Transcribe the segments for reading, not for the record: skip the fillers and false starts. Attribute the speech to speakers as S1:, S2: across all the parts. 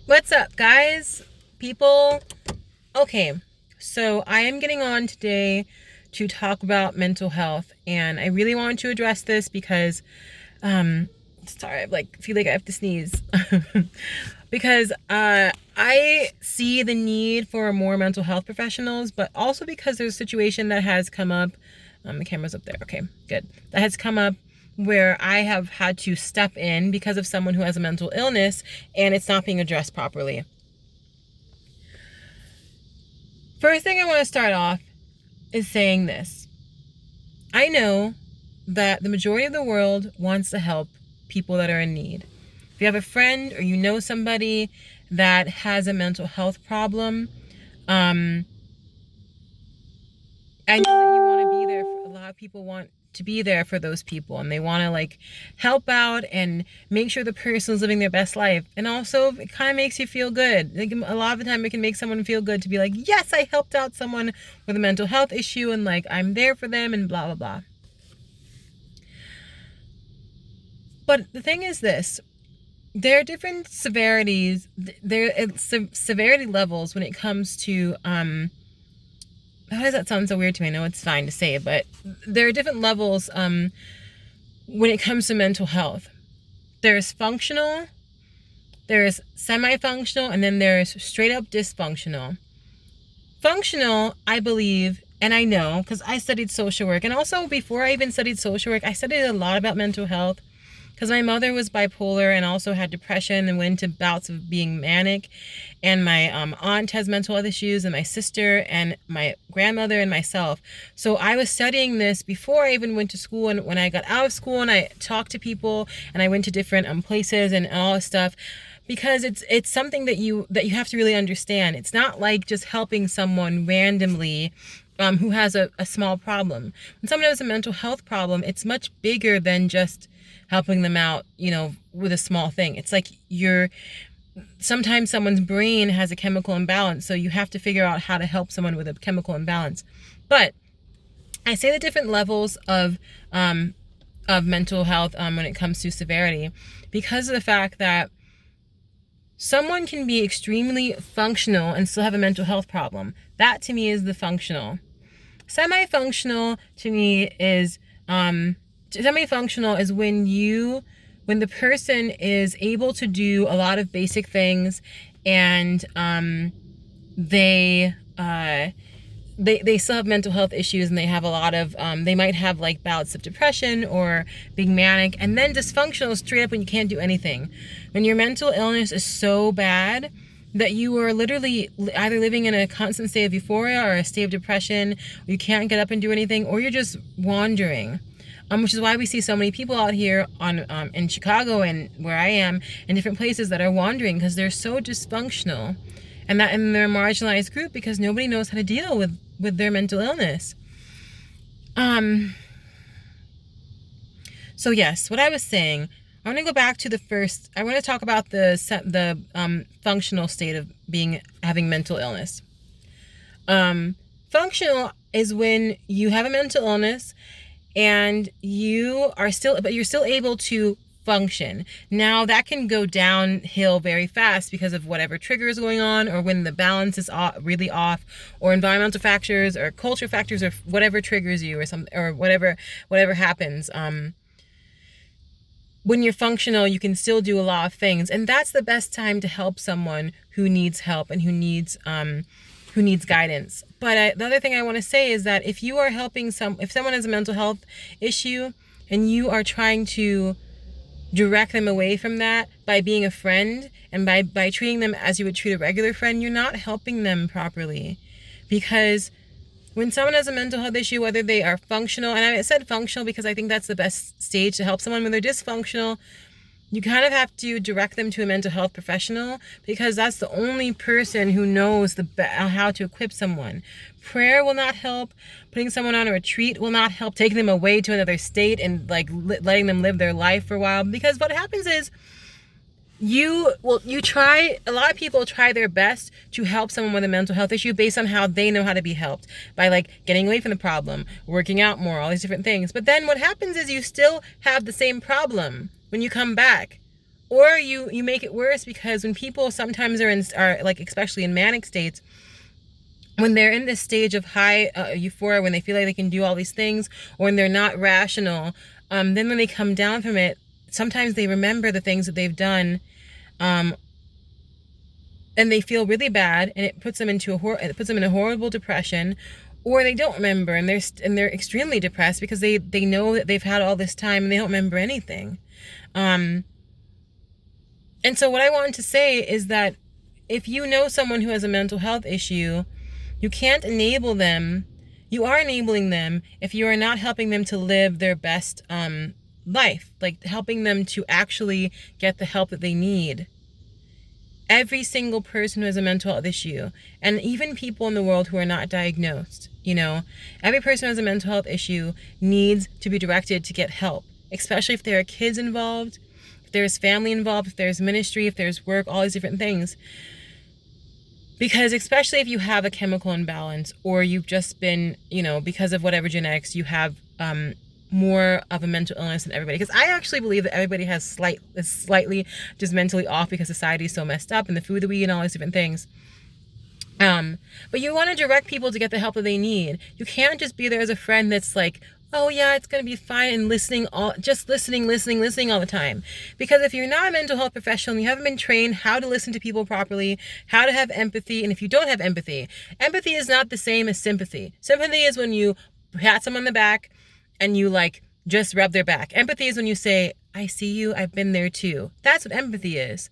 S1: What's up, guys? People? Okay, so I am getting on today to talk about mental health, and I really want to address this because, um, sorry, I feel like I have to sneeze. Because I see the need for more mental health professionals, but also because there's a situation that has come up. The camera's up there. Okay, good. That has come up where I have had to step in because of someone who has a mental illness and it's not being addressed properly. First thing I want to start off is saying this. I know that the majority of the world wants to help people that are in need. If you have a friend or you know somebody that has a mental health problem, um, I know that you want to be there. A lot of people want to be there for those people, and they want to help out and make sure the person is living their best life. And also, it kind of makes you feel good. A lot of the time, it can make someone feel good to be like, yes, I helped out someone with a mental health issue, and I'm there for them, and blah blah blah. But the thing is this: there are different severities. There are severity levels when it comes to how does that sound so weird to me? I know it's fine to say, but there are different levels when it comes to mental health. There's functional, there's semi-functional, and then there's straight up dysfunctional. Functional, I believe, and I know because I studied social work, and also before I even studied social work, I studied a lot about mental health because my mother was bipolar and also had depression and went into bouts of being manic, and my aunt has mental health issues, and my sister and my grandmother and myself. So I was studying this before I even went to school, and when I got out of school and I talked to people and I went to different places and all this stuff, because it's something that you have to really understand. It's not like just helping someone randomly who has a small problem. When someone has a mental health problem, it's much bigger than just helping them out, with a small thing. It's like sometimes someone's brain has a chemical imbalance, so you have to figure out how to help someone with a chemical imbalance. But I say the different levels of mental health when it comes to severity because of the fact that someone can be extremely functional and still have a mental health problem. That to me is the functional. Semi-functional to me is semi-functional is when the person is able to do a lot of basic things, and they still have mental health issues, and they have a lot of they might have bouts of depression or being manic. And then dysfunctional is straight up when you can't do anything, when your mental illness is so bad that you are literally either living in a constant state of euphoria or a state of depression, or you can't get up and do anything, or you're just wandering. Which is why we see so many people out here in Chicago and where I am, in different places, that are wandering because they're so dysfunctional, and they're a marginalized group because nobody knows how to deal with their mental illness. So yes, what I was saying, I want to go back to the first. I want to talk about the functional state of having mental illness. Functional is when you have a mental illness and you're still able to function. Now that can go downhill very fast because of whatever trigger is going on, or when the balance is really off, or environmental factors or culture factors, or whatever triggers you, or whatever happens. When you're functional, you can still do a lot of things, and that's the best time to help someone who needs help and who needs guidance. But the other thing I want to say is that if you are if someone has a mental health issue and you are trying to direct them away from that by being a friend and by treating them as you would treat a regular friend, you're not helping them properly. Because when someone has a mental health issue, whether they are functional, and I said functional because I think that's the best stage to help someone. When they're dysfunctional, you kind of have to direct them to a mental health professional, because that's the only person who knows how to equip someone. Prayer will not help. Putting someone on a retreat will not help. Taking them away to another state and letting them live their life for a while. Because what happens is a lot of people try their best to help someone with a mental health issue based on how they know how to be helped, by getting away from the problem, working out more, all these different things. But then what happens is you still have the same problem when you come back, Or you make it worse, because when people sometimes are like, especially in manic states, when they're in this stage of high euphoria, when they feel like they can do all these things, or when they're not rational, then when they come down from it, sometimes they remember the things that they've done, and they feel really bad, and it puts them in a horrible depression, or they don't remember, and they're extremely depressed because they know that they've had all this time and they don't remember anything. And so what I wanted to say is that if you know someone who has a mental health issue, you can't enable them. You are enabling them if you are not helping them to live their best life, like helping them to actually get the help that they need. Every single person who has a mental health issue, and even people in the world who are not diagnosed, every person who has a mental health issue needs to be directed to get help, especially if there are kids involved, if there's family involved, if there's ministry, if there's work, all these different things. Because especially if you have a chemical imbalance, or you've just been, because of whatever genetics, you have more of a mental illness than everybody. Because I actually believe that everybody is slightly just mentally off, because society is so messed up, and the food that we eat and all these different things. But you want to direct people to get the help that they need. You can't just be there as a friend that's like, oh yeah, it's going to be fine, and listening all the time. Because if you're not a mental health professional and you haven't been trained how to listen to people properly, how to have empathy, and if you don't have empathy is not the same as sympathy. Sympathy is when you pat someone on the back and you like just rub their back. Empathy is when you say, I see you, I've been there too. That's what empathy is.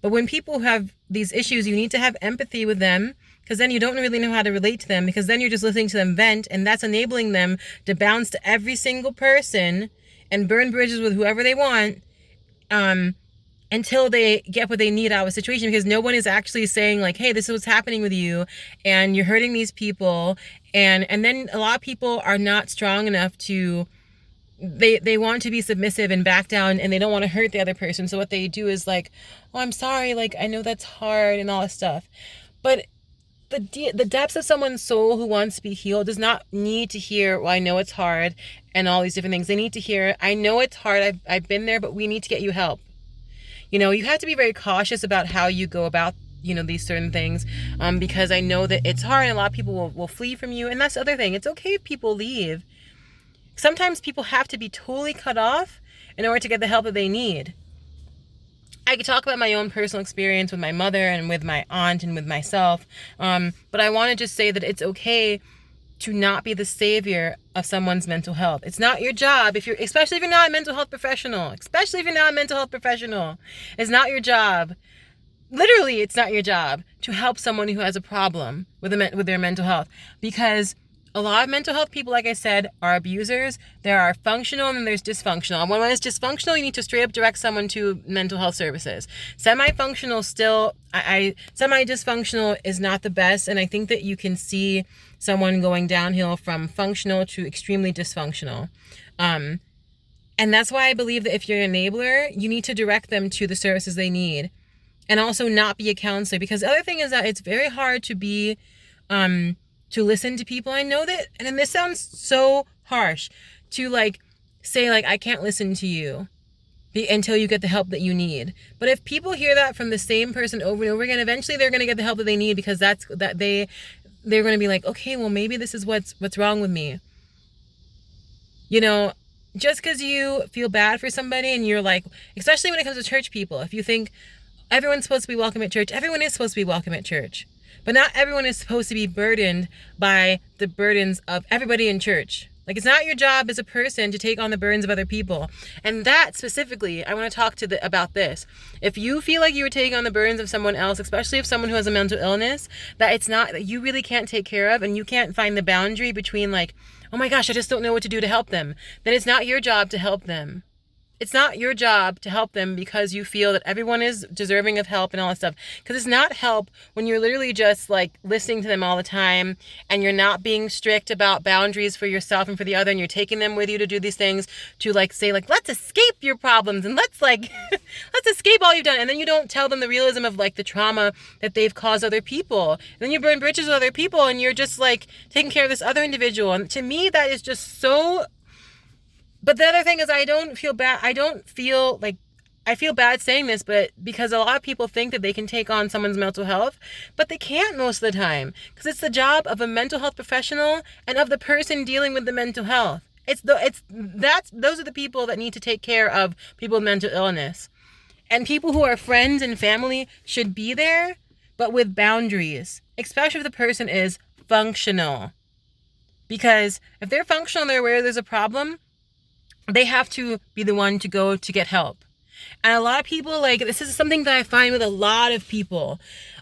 S1: But when people have these issues, you need to have empathy with them, because then you don't really know how to relate to them, because then you're just listening to them vent, and that's enabling them to bounce to every single person and burn bridges with whoever they want, until they get what they need out of a situation, because no one is actually saying like, hey, this is what's happening with you, and you're hurting these people. And then a lot of people are not strong enough to, they want to be submissive and back down, and they don't want to hurt the other person. So what they do is like, oh, I'm sorry, like, I know that's hard and all this stuff. But the depths of someone's soul who wants to be healed does not need to hear, well, I know it's hard and all these different things. They need to hear, I know it's hard, I've been there, but we need to get you help. You have to be very cautious about how you go about, these certain things, because I know that it's hard, and a lot of people will flee from you. And that's the other thing. It's okay if people leave. Sometimes people have to be totally cut off in order to get the help that they need. I could talk about my own personal experience with my mother and with my aunt and with myself, but I want to just say that it's okay to not be the savior of someone's mental health. It's not your job, especially if you're not a mental health professional. It's not your job. Literally, it's not your job to help someone who has a problem with their mental health, because a lot of mental health people, like I said, are abusers. There are functional and then there's dysfunctional. And when it's dysfunctional, you need to straight up direct someone to mental health services. Semi-functional still, semi-dysfunctional is not the best. And I think that you can see someone going downhill from functional to extremely dysfunctional. And that's why I believe that if you're an enabler, you need to direct them to the services they need. And also not be a counselor. Because the other thing is that it's very hard to be... to listen to people. I know that, and this sounds so harsh, to like say like, I can't listen to you until you get the help that you need. But if people hear that from the same person over and over again, eventually they're going to get the help that they need, because they're going to be like, okay, well, maybe this is what's wrong with me. Just because you feel bad for somebody, and you're like, especially when it comes to church people, if you think everyone's supposed to be welcome at church, everyone is supposed to be welcome at church. But not everyone is supposed to be burdened by the burdens of everybody in church. Like, it's not your job as a person to take on the burdens of other people. And that specifically, I want to talk about this. If you feel like you were taking on the burdens of someone else, especially if someone who has a mental illness, that you really can't take care of, and you can't find the boundary between like, oh my gosh, I just don't know what to do to help them, then it's not your job to help them. It's not your job to help them because you feel that everyone is deserving of help and all that stuff. Because it's not help when you're literally just like listening to them all the time, and you're not being strict about boundaries for yourself and for the other, and you're taking them with you to do these things to like say like, let's escape your problems, and let's escape all you've done. And then you don't tell them the realism of like the trauma that they've caused other people. And then you burn bridges with other people, and you're just like taking care of this other individual. And to me, that is just so... But the other thing is, I don't feel bad. I don't feel like I feel bad saying this, but because a lot of people think that they can take on someone's mental health, but they can't most of the time, because it's the job of a mental health professional and of the person dealing with the mental health. Those are the people that need to take care of people with mental illness. And people who are friends and family should be there, but with boundaries, especially if the person is functional. Because if they're functional and they're aware there's a problem, they have to be the one to go to get help. And a lot of people, like, this is something that I find with a lot of people.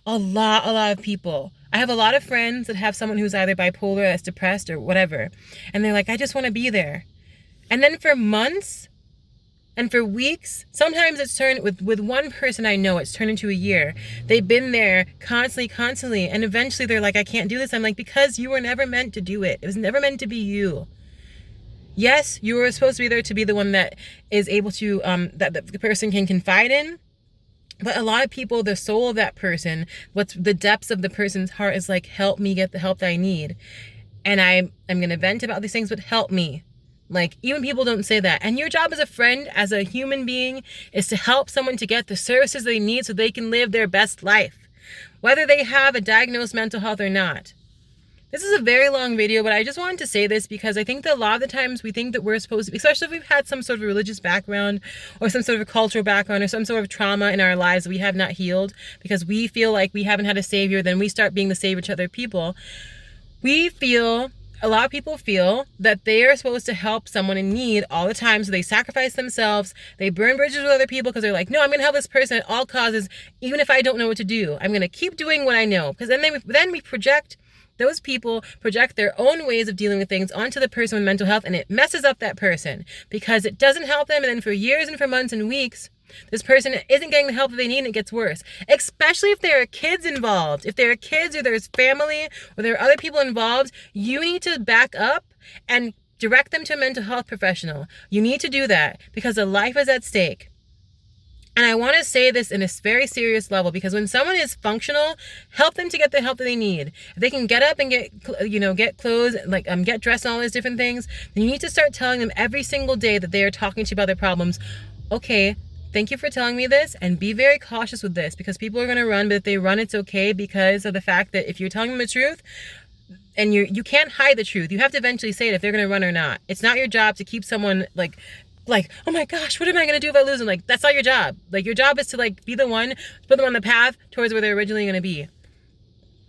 S1: A lot of people. I have a lot of friends that have someone who's either bipolar, that's depressed, or whatever. And they're like, I just want to be there. And then for months and for weeks, sometimes it's turned, with one person I know, it's turned into a year. They've been there constantly. And eventually they're like, I can't do this. I'm like, because you were never meant to do it. It was never meant to be you. Yes, you were supposed to be there to be the one that is able to, that the person can confide in. But a lot of people, the soul of that person, what's the depths of the person's heart is like, help me get the help that I need. And I'm going to vent about these things, but help me. Like, even people don't say that. And your job as a friend, as a human being, is to help someone to get the services they need so they can live their best life, whether they have a diagnosed mental health or not. This is a very long video, but I just wanted to say this because I think that a lot of the times we think that we're supposed to be, especially if we've had some sort of religious background or some sort of cultural background or some sort of trauma in our lives that we have not healed, because we feel like we haven't had a savior, then we start being the savior to other people. A lot of people feel that they are supposed to help someone in need all the time, so they sacrifice themselves, they burn bridges with other people because they're like, no, I'm going to help this person at all causes, even if I don't know what to do. I'm going to keep doing what I know, because then we project. Those people project their own ways of dealing with things onto the person with mental health, and it messes up that person because it doesn't help them. And then for years and for months and weeks, this person isn't getting the help that they need, and it gets worse. Especially if there are kids involved. If there are kids or there's family or there are other people involved, you need to back up and direct them to a mental health professional. You need to do that because a life is at stake. And I want to say this in a very serious level, because when someone is functional, help them to get the help that they need. If they can get up and get clothes, like get dressed and all those different things, then you need to start telling them every single day that they are talking to you about their problems. Okay, thank you for telling me this, and be very cautious with this, because people are going to run, but if they run, it's okay, because of the fact that if you're telling them the truth, and you can't hide the truth, you have to eventually say it if they're going to run or not. It's not your job to keep someone like, oh my gosh, what am I going to do if I lose them? Like, that's not your job. Like, your job is to be the one to put them on the path towards where they're originally going to be.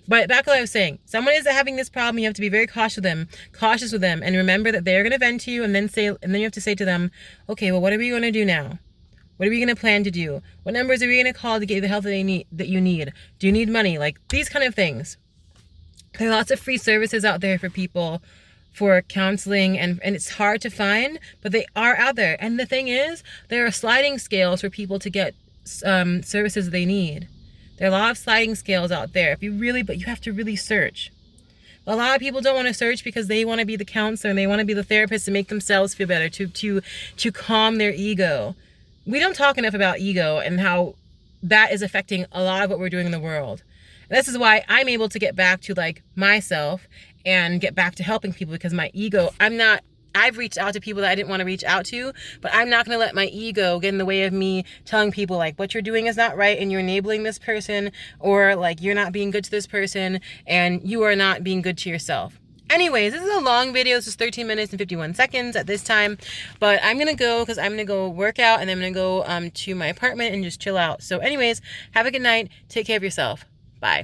S1: But back to what I was saying, someone is having this problem, you have to be very cautious with them, and remember that they're going to vent to you, and then you have to say to them, okay, well, what are we going to do now? What are we going to plan to do? What numbers are we going to call to get you the help that you need? Do you need money? Like, these kind of things. There are lots of free services out there for people for counseling, and it's hard to find, but they are out there. And the thing is, there are sliding scales for people to get services they need. There are a lot of sliding scales out there, but you have to really search. A lot of people don't want to search because they want to be the counselor and they want to be the therapist to make themselves feel better, to calm their ego. We don't talk enough about ego and how that is affecting a lot of what we're doing in the world. And this is why I'm able to get back to myself and get back to helping people, because my ego, I've reached out to people that I didn't want to reach out to, but I'm not going to let my ego get in the way of me telling people what you're doing is not right and you're enabling this person, or you're not being good to this person and you are not being good to yourself. Anyways, this is a long video. This is 13 minutes and 51 seconds at this time, but I'm going to go because I'm going to go work out, and then I'm going to go to my apartment and just chill out. So anyways, have a good night. Take care of yourself. Bye.